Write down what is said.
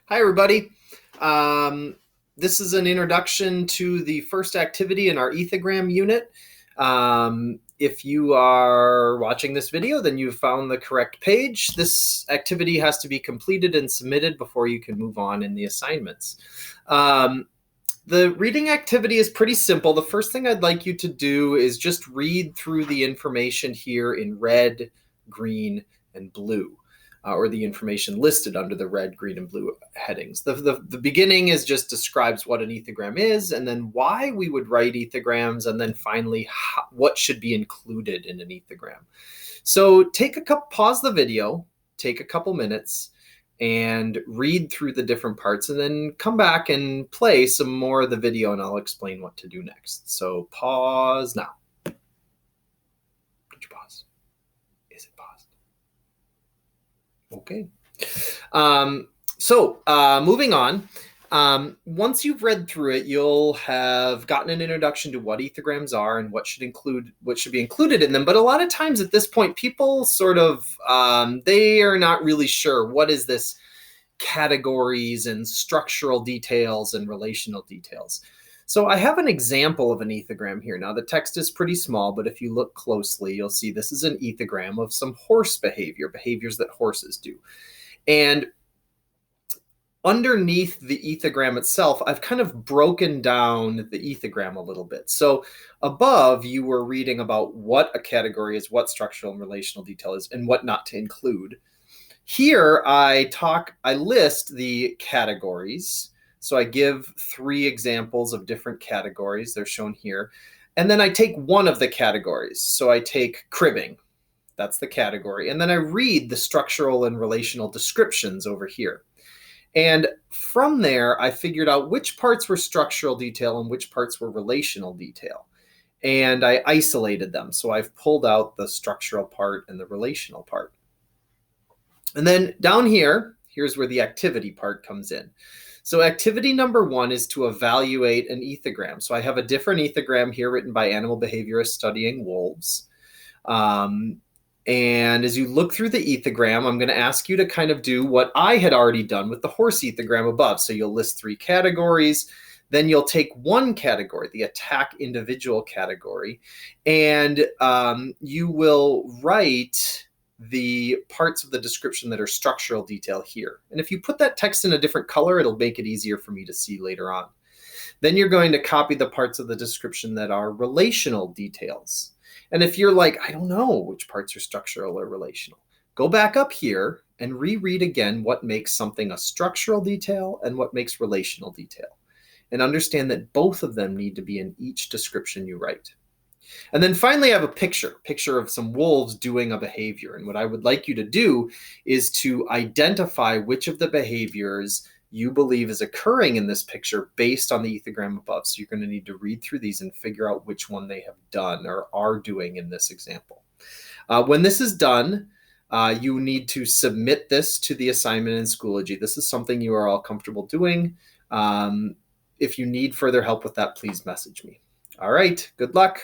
Hi, everybody. This is an introduction to the first activity in our Ethogram unit. If you are watching this video, then you've found the correct page. This activity has to be completed and submitted before you can move on in the assignments. The reading activity is pretty simple. The first thing I'd like you to do is just read through the information here in red, green, and blue. Or the information listed under the red, green, and blue headings. The beginning is just describes what an ethogram is, and then why we would write ethograms, and then finally what should be included in an ethogram. So pause the video, take a couple minutes, and read through the different parts, and then come back and play some more of the video, and I'll explain what to do next. So pause now. Did you pause? Is it paused? Okay. Moving on. Once you've read through it, you'll have gotten an introduction to what ethograms are and what should be included in them. But a lot of times at this point, people they are not really sure what is this categories and structural details and relational details. So I have an example of an ethogram here. Now the text is pretty small, but if you look closely, you'll see this is an ethogram of some horse behaviors that horses do. And underneath the ethogram itself, I've kind of broken down the ethogram a little bit. So above, you were reading about what a category is, what structural and relational detail is, and what not to include. Here, I list the categories. So I give 3 examples of different categories. They're shown here. And then I take one of the categories. So I take cribbing. That's the category. And then I read the structural and relational descriptions over here. And from there, I figured out which parts were structural detail and which parts were relational detail. And I isolated them. So I've pulled out the structural part and the relational part. And then down here, here's where the activity part comes in. So activity number 1 is to evaluate an ethogram. So I have a different ethogram here written by animal behaviorists studying wolves. And as you look through the ethogram, I'm going to ask you to kind of do what I had already done with the horse ethogram above. So you'll list 3 categories. Then you'll take one category, the attack individual category, and you will write the parts of the description that are structural detail here. And if you put that text in a different color, it'll make it easier for me to see later on. Then you're going to copy the parts of the description that are relational details. And if you're like, I don't know which parts are structural or relational, go back up here and reread again what makes something a structural detail and what makes relational detail. And understand that both of them need to be in each description you write. And then finally, I have a picture of some wolves doing a behavior. And what I would like you to do is to identify which of the behaviors you believe is occurring in this picture based on the ethogram above. So you're going to need to read through these and figure out which one they have done or are doing in this example. When this is done, you need to submit this to the assignment in Schoology. This is something you are all comfortable doing. If you need further help with that, please message me. All right, good luck.